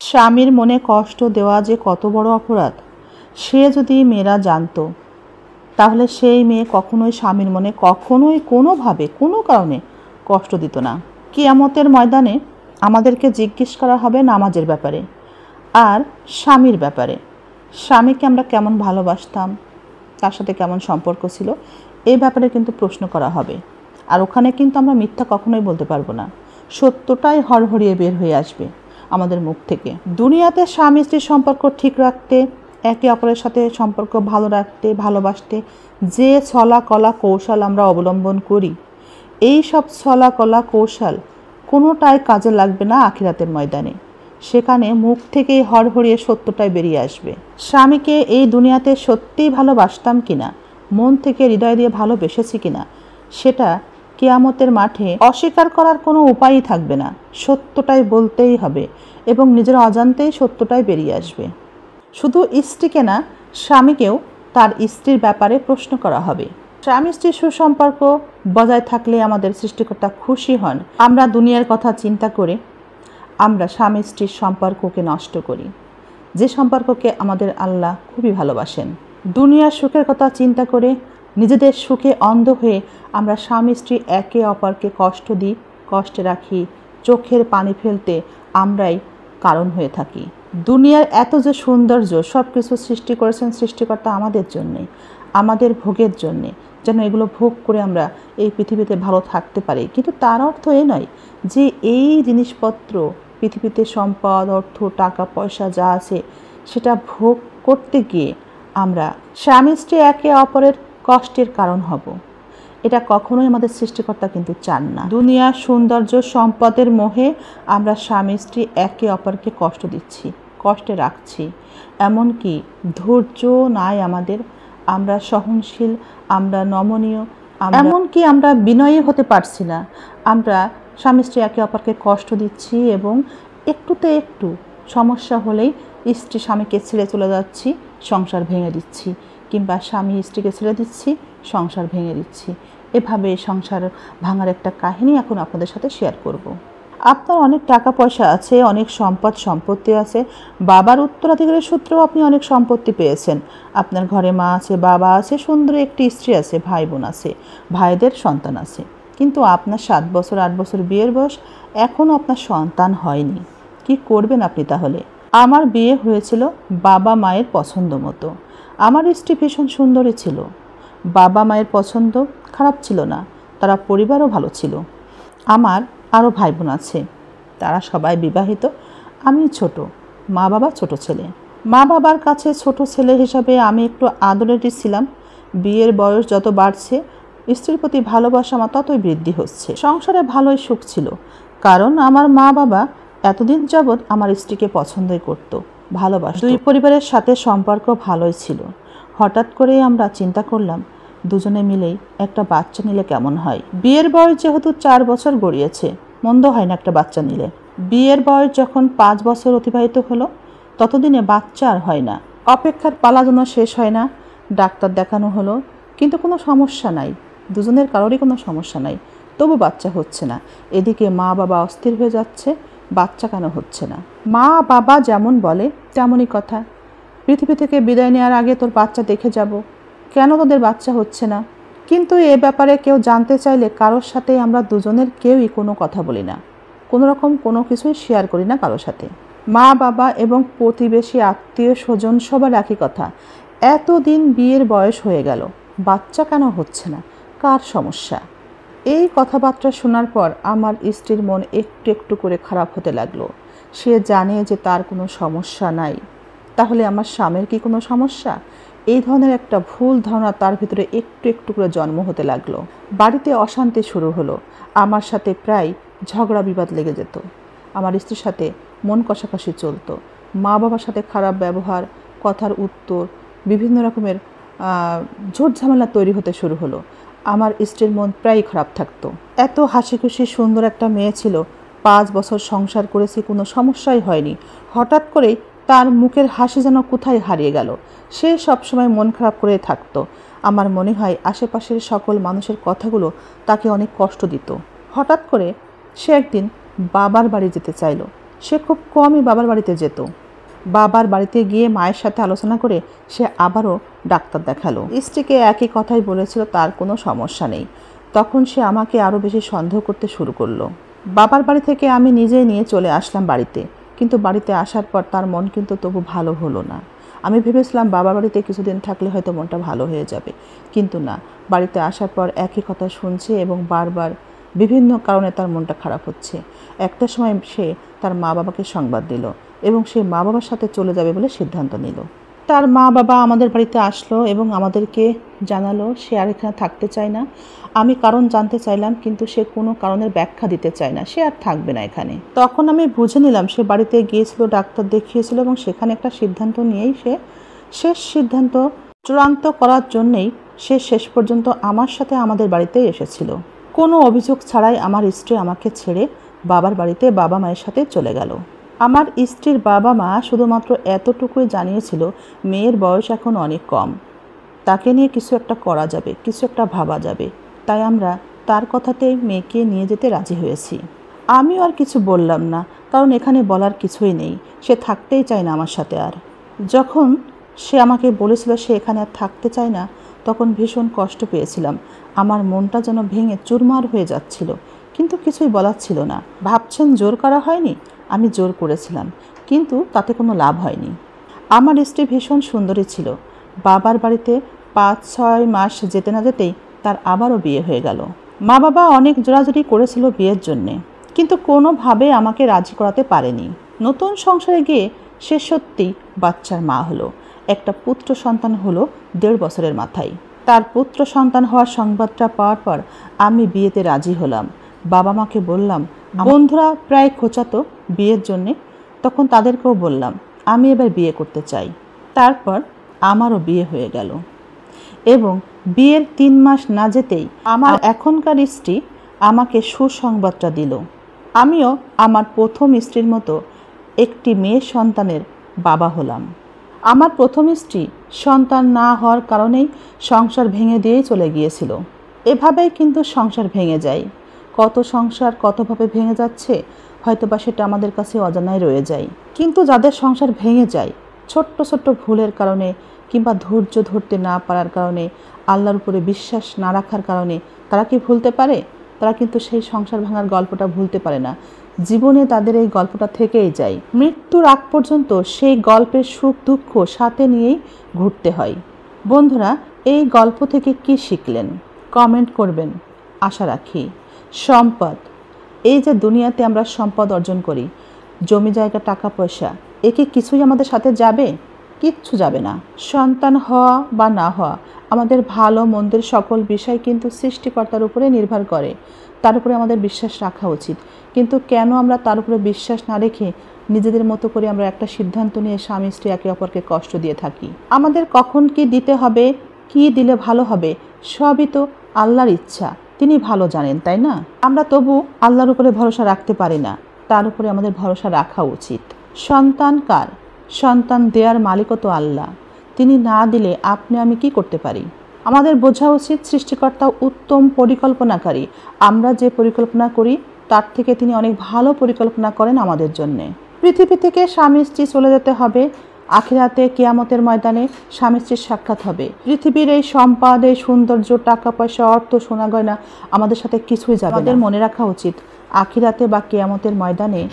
স্বামীর মনে কষ্ট দেওয়া যে কত বড় অপরাধ, সে যদি মেয়েরা জানতো তাহলে সেই মেয়ে কখনোই স্বামীর মনে কখনোই কোনোভাবে কোনো কারণে কষ্ট দিত না। কিয়ামতের ময়দানে আমাদেরকে জিজ্ঞেস করা হবে নামাজের ব্যাপারে আর স্বামীর ব্যাপারে। স্বামীকে আমরা কেমন ভালোবাসতাম, তার সাথে কেমন সম্পর্ক ছিল, এই ব্যাপারে কিন্তু প্রশ্ন করা হবে। আর ওখানে কিন্তু আমরা মিথ্যা কখনোই বলতে পারবো না, সত্যটাই হড়হড়িয়ে বের হয়ে আসবে আমাদের মুখ থেকে। দুনিয়াতে স্বামী স্ত্রীর সম্পর্ক ঠিক রাখতে, একে অপরের সাথে সম্পর্ক ভালো রাখতে, ভালোবাসতে যে ছলা কলা কৌশল আমরা অবলম্বন করি, এই সব ছলা কলা কৌশল কোনোটাই কাজে লাগবে না আখিরাতের ময়দানে। সেখানে মুখ থেকেই হড়হড়িয়ে সত্যটাই বেরিয়ে আসবে। স্বামীকে এই দুনিয়াতে সত্যিই ভালোবাসতাম কিনা, মন থেকে হৃদয় দিয়ে ভালোবেসেছি কিনা, সেটা কিয়ামতের মাঠে অস্বীকার করার কোনো উপায়ই থাকবে না। সত্যটাই বলতেই হবে এবং নিজের অজান্তেই সত্যটাই বেরিয়ে আসবে। শুধু স্ত্রীকে না, স্বামীকেও তার স্ত্রীর ব্যাপারে প্রশ্ন করা হবে। স্বামী স্ত্রীর সুসম্পর্ক বজায় থাকলে আমাদের সৃষ্টিকর্তা খুশি হন। আমরা দুনিয়ার কথা চিন্তা করে আমরা স্বামী স্ত্রীর সম্পর্ককে নষ্ট করি, যে সম্পর্ককে আমাদের আল্লাহ খুবই ভালোবাসেন। দুনিয়ার সুখের কথা চিন্তা করে নিজেদের সুখে অন্ধ হয়ে আমরা স্বামী স্ত্রী একে অপরকে কষ্ট দিই, কষ্টে রাখি, চোখের পানি ফেলতে আমরাই কারণ হয়ে থাকি। দুনিয়ার এত যে সৌন্দর্য, সব কিছু সৃষ্টি করেছেন সৃষ্টিকর্তা আমাদের জন্যে, আমাদের ভোগের জন্যে, যেন এগুলো ভোগ করে আমরা এই পৃথিবীতে ভালো থাকতে পারি। কিন্তু তার অর্থ এ নয় যে এই জিনিসপত্র, পৃথিবীতে সম্পদ, অর্থ, টাকা পয়সা যা আছে সেটা ভোগ করতে গিয়ে আমরা স্বামী স্ত্রী একে অপরের কষ্টের কারণ হব। এটা কখনোই আমাদের সৃষ্টিকর্তা কিন্তু চান না। দুনিয়ার সৌন্দর্য, সম্পদের মোহে আমরা স্বামী স্ত্রী একে অপরকে কষ্ট দিচ্ছি, কষ্টে রাখছি। এমনকি ধৈর্য নাই আমাদের, আমরা সহনশীল, আমরা নমনীয়, এমনকি আমরা বিনয়ী হতে পারছি না। আমরা স্বামী স্ত্রী একে অপরকে কষ্ট দিচ্ছি এবং একটুতে একটু সমস্যা হলেই স্ত্রী স্বামীকে ছেড়ে চলে যাচ্ছি, সংসার ভেঙে দিচ্ছি, কিংবা স্বামী স্ত্রীকে ছেড়ে দিচ্ছি, সংসার ভেঙে দিচ্ছি। এভাবে সংসার ভাঙার একটা কাহিনী এখন আপনাদের সাথে শেয়ার করব। আপনার অনেক টাকা পয়সা আছে, অনেক সম্পত্তি আছে, বাবার উত্তরাধিকারের সূত্রেও আপনি অনেক সম্পত্তি পেয়েছেন। আপনার ঘরে মা আছে, বাবা আছে, সুন্দর একটি স্ত্রী আছে, ভাই বোন আছে, ভাইদের সন্তান আছে। কিন্তু আপনার 7 বছর 8 বছর বিয়ের বয়স, এখনও আপনার সন্তান হয়নি। কি করবেন আপনি তাহলে? আমার বিয়ে হয়েছিল বাবা মায়ের পছন্দ মতো। আমার স্ত্রী ভীষণ সুন্দরী ছিল, বাবা মায়ের পছন্দ খারাপ ছিল না, তারা পরিবারও ভালো ছিল। আমার আরও ভাই বোন আছে, তারা সবাই বিবাহিত, আমি ছোট, মা বাবা ছোট ছেলে। মা বাবার কাছে ছোট ছেলে হিসাবে আমি একটু আদরেরই ছিলাম। বিয়ের বয়স যত বাড়ছে, স্ত্রীর প্রতি ভালোবাসা আমার ততই বৃদ্ধি হচ্ছে। সংসারে ভালোই সুখ ছিল, কারণ আমার মা বাবা এতদিন যাবৎ আমার স্ত্রীকে পছন্দই করত, ভালোবাসত। দুই পরিবারের সাথে সম্পর্ক ভালোই ছিল। হঠাৎ করেই আমরা চিন্তা করলাম দুজনে মিলেই একটা বাচ্চা নিলে কেমন হয়। বিয়ের বয়স যেহেতু 4 বছর গড়িয়েছে, মন্দ হয় না একটা বাচ্চা নিলে। বিয়ের বয়স যখন 5 বছর অতিবাহিত হলো, ততদিনে বাচ্চা আর হয় না। অপেক্ষার পালা যেন শেষ হয় না। ডাক্তার দেখানো হলো, কিন্তু কোনো সমস্যা নাই, দুজনের কারোরই কোনো সমস্যা নাই, তবু বাচ্চা হচ্ছে না। এদিকে মা বাবা অস্থির হয়ে যাচ্ছে, বাচ্চা কেন হচ্ছে না। মা বাবা যেমন বলে তেমনই কথা, পৃথিবী থেকে বিদায় নেওয়ার আগে তোর বাচ্চা দেখে যাব, কেন তোদের বাচ্চা হচ্ছে না? কিন্তু এ ব্যাপারে কেউ জানতে চাইলে কারোর সাথে আমরা দুজনের কেউই কোনো কথা বলি না, কোনো রকম কোনো কিছুই শেয়ার করি না কারোর সাথে। মা বাবা এবং প্রতিবেশী আত্মীয় স্বজন সবার একই কথা, এতদিন বিয়ের বয়স হয়ে গেল, বাচ্চা কেন হচ্ছে না, কার সমস্যা? এই কথাবার্তা শোনার পর আমার স্ত্রীর মন একটু একটু করে খারাপ হতে লাগলো। সে জানে যে তার কোনো সমস্যা নাই, তাহলে আমার স্বামীর কি কোনো সমস্যা? এই ধরনের একটা ভুল ধারণা তার ভিতরে একটু একটু করে জন্ম হতে লাগলো। বাড়িতে অশান্তি শুরু হলো, আমার সাথে প্রায় ঝগড়া বিবাদ লেগে যেত, আমার স্ত্রীর সাথে মন কষাকষি চলতো, মা বাবার সাথে খারাপ ব্যবহার, কথার উত্তর, বিভিন্ন রকমের ঝোট ঝামেলা তৈরি হতে শুরু হলো। আমার স্ত্রীর মন প্রায়ই খারাপ থাকতো। এত হাসি খুশি সুন্দর একটা মেয়ে ছিল, 5 বছর সংসার করেছি, কোনো সমস্যাই হয়নি। হঠাৎ করেই তার মুখের হাসি যেন কোথায় হারিয়ে গেল। সে সবসময় মন খারাপ করে থাকতো। আমার মনে হয় আশেপাশের সকল মানুষের কথাগুলো তাকে অনেক কষ্ট দিত। হঠাৎ করে সে একদিন বাবার বাড়ি যেতে চাইল, সে খুব কমই বাবার বাড়িতে যেত। বাবার বাড়িতে গিয়ে মায়ের সাথে আলোচনা করে সে আবারও ডাক্তার দেখালো। স্ত্রীকে একই কথাই বলেছিল তার কোনো সমস্যা নেই। তখন সে আমাকে আরও বেশি সন্দেহ করতে শুরু করলো। বাবার বাড়ি থেকে আমি নিজেই নিয়ে চলে আসলাম বাড়িতে, কিন্তু বাড়িতে আসার পর তার মন কিন্তু তবু ভালো হলো না। আমি ভেবেছিলাম বাবার বাড়িতে কিছুদিন থাকলে হয়তো মনটা ভালো হয়ে যাবে, কিন্তু না, বাড়িতে আসার পর একই কথা শুনছে এবং বারবার বিভিন্ন কারণে তার মনটা খারাপ হচ্ছে। একটা সময় সে তার মা বাবাকে সংবাদ দিল এবং সে মা বাবার সাথে চলে যাবে বলে সিদ্ধান্ত নিল। তার মা বাবা আমাদের বাড়িতে আসলো এবং আমাদেরকে জানালো সে আর এখানে থাকতে চায় না। আমি কারণ জানতে চাইলাম, কিন্তু সে কোনো কারণের ব্যাখ্যা দিতে চায় না, সে আর থাকবে না এখানে। তখন আমি বুঝে নিলাম সে বাড়িতে গিয়েছিল, ডাক্তার দেখিয়েছিল এবং সেখানে একটা সিদ্ধান্ত নিয়েই সে শেষ সিদ্ধান্ত চূড়ান্ত করার জন্যেই সে শেষ পর্যন্ত আমার সাথে আমাদের বাড়িতেই এসেছিল। কোনো অভিযোগ ছাড়াই আমার স্ত্রী আমাকে ছেড়ে বাবার বাড়িতে বাবা মায়ের সাথে চলে গেল। আমার স্ত্রীর বাবা মা শুধুমাত্র এতটুকুই জানিয়েছিল মেয়ের বয়স এখন অনেক কম, তাকে নিয়ে কিছু একটা করা যাবে, কিছু একটা ভাবা যাবে। তাই আমরা তার কথাতেই মেয়েকে নিয়ে যেতে রাজি হয়েছি। আমিও আর কিছু বললাম না, কারণ এখানে বলার কিছুই নেই। সে থাকতেই চায় না আমার সাথে আর। যখন সে আমাকে বলেছিল সে এখানে আর থাকতে চায় না, তখন ভীষণ কষ্ট পেয়েছিলাম। আমার মনটা যেন ভেঙে চুরমার হয়ে যাচ্ছিল, কিন্তু কিছুই বলার ছিল না। ভাবছেন জোর করা হয়নি? আমি জোর করেছিলাম, কিন্তু তাতে কোনো লাভ হয়নি। আমার স্ত্রী ভীষণ সুন্দরী ছিল। বাবার বাড়িতে 5-6 মাস যেতে না যেতেই তার আবারও বিয়ে হয়ে গেল। মা বাবা অনেক জোরাজুরি করেছিল বিয়ের জন্যে, কিন্তু কোনোভাবে আমাকে রাজি করাতে পারেনি। নতুন সংসারে গিয়ে সে সত্যি বাচ্চার মা হলো। একটা পুত্র সন্তান হলো 1.5 বছরের মাথায়। তার পুত্র সন্তান হওয়ার সংবাদটা পাওয়ার পর আমি বিয়েতে রাজি হলাম। বাবা মাকে বললাম, বন্ধুরা প্রায় খোঁচাতো বিয়ের জন্যে, তখন তাদেরকেও বললাম আমি এবার বিয়ে করতে চাই। তারপর আমারও বিয়ে হয়ে গেল এবং বিয়ের 3 মাস না যেতেই আমার এখনকার স্ত্রী আমাকে সুসংবাদটা দিল। আমিও আমার প্রথম স্ত্রীর মতো একটি মেয়ে সন্তানের বাবা হলাম। আমার প্রথম স্ত্রী সন্তান না হওয়ার কারণেই সংসার ভেঙে দিয়েই চলে গিয়েছিল। এভাবেই কিন্তু সংসার ভেঙে যায়। কত সংসার কতভাবে ভেঙে যাচ্ছে হয়তোবা সেটা আমাদের কাছে অজানাই রয়ে যায়। কিন্তু যাদের সংসার ভেঙে যায় ছোট্ট ছোট্ট ভুলের কারণে কিংবা ধৈর্য ধরতে না পারার কারণে, আল্লাহর উপরে বিশ্বাস না রাখার কারণে, তারা কি ভুলতে পারে? তারা কিন্তু সেই সংসার ভাঙার গল্পটা ভুলতে পারে না। জীবনে তাদের এই গল্পটা থেকেই যায়। মৃত্যুর আগ পর্যন্ত সেই গল্পের সুখ দুঃখ সাথে নিয়েই ঘুরতে হয়। বন্ধুরা, এই গল্প থেকে কি শিখলেন কমেন্ট করবেন, আশা রাখি। সম্পদ, এই যে দুনিয়াতে আমরা সম্পদ অর্জন করি, জমি জায়গা টাকা পয়সা, একে কিছুই আমাদের সাথে যাবে? কিচ্ছু যাবে না। সন্তান হওয়া বা না হওয়া, আমাদের ভালো মন্দের সকল বিষয় কিন্তু সৃষ্টিকর্তার উপরে নির্ভর করে। তার উপরে আমাদের বিশ্বাস রাখা উচিত। কিন্তু কেন আমরা তার উপরে বিশ্বাস না রেখে নিজেদের মতো করে আমরা একটা সিদ্ধান্ত নিয়ে স্বামী স্ত্রী একে অপরকে কষ্ট দিয়ে থাকি? আমাদের কখন কি দিতে হবে, কি দিলে ভালো হবে, সবই তো আল্লাহর ইচ্ছা, তিনি ভালো জানেন, তাই না? আমরা তবু আল্লাহর উপরে ভরসা রাখতে পারি না, তার উপরে আমাদের ভরসা রাখা উচিত। সন্তান কার? সন্তান দেওয়ার মালিকও তো আল্লাহ। তিনি না দিলে আপনি আমি কি করতে পারি? আমাদের বোঝা উচিত সৃষ্টিকর্তা উত্তম পরিকল্পনাকারী। আমরা যে পরিকল্পনা করি তার থেকে তিনি অনেক ভালো পরিকল্পনা করেন আমাদের জন্যে। পৃথিবী থেকে স্বামী স্ত্রী চলে যেতে হবে, আখিরাতে কিয়ামতের ময়দানে স্বামী স্ত্রীর সাক্ষাৎ হবে। পৃথিবীর এই সম্পদ, এই সৌন্দর্য, টাকা পয়সা, অর্থ, সোনা গয়না আমাদের সাথে কিছুই যাবে না। আমাদের মনে রাখা উচিত আখিরাতে বা কিয়ামতের ময়দানে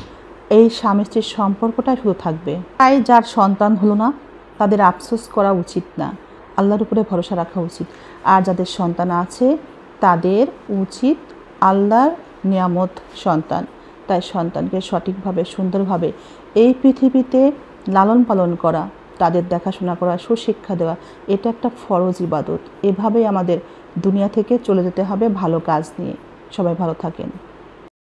এই স্বামী স্ত্রীর সম্পর্কটাই শুধু থাকবে। তাই যার সন্তান হলো না তাদের আফসোস করা উচিত না, আল্লাহর উপরে ভরসা রাখা উচিত। আর যাদের সন্তান আছে তাদের উচিত আল্লাহর নিয়ামত সন্তান, তাই সন্তানকে সঠিকভাবে সুন্দরভাবে এই পৃথিবীতে লালন পালন করা, তাদের দেখাশোনা করা, সুশিক্ষা দেওয়া, এটা একটা ফরজ ইবাদত। এভাবেই আমাদের দুনিয়া থেকে চলে যেতে হবে ভালো কাজ নিয়ে। সবাই ভালো থাকেন।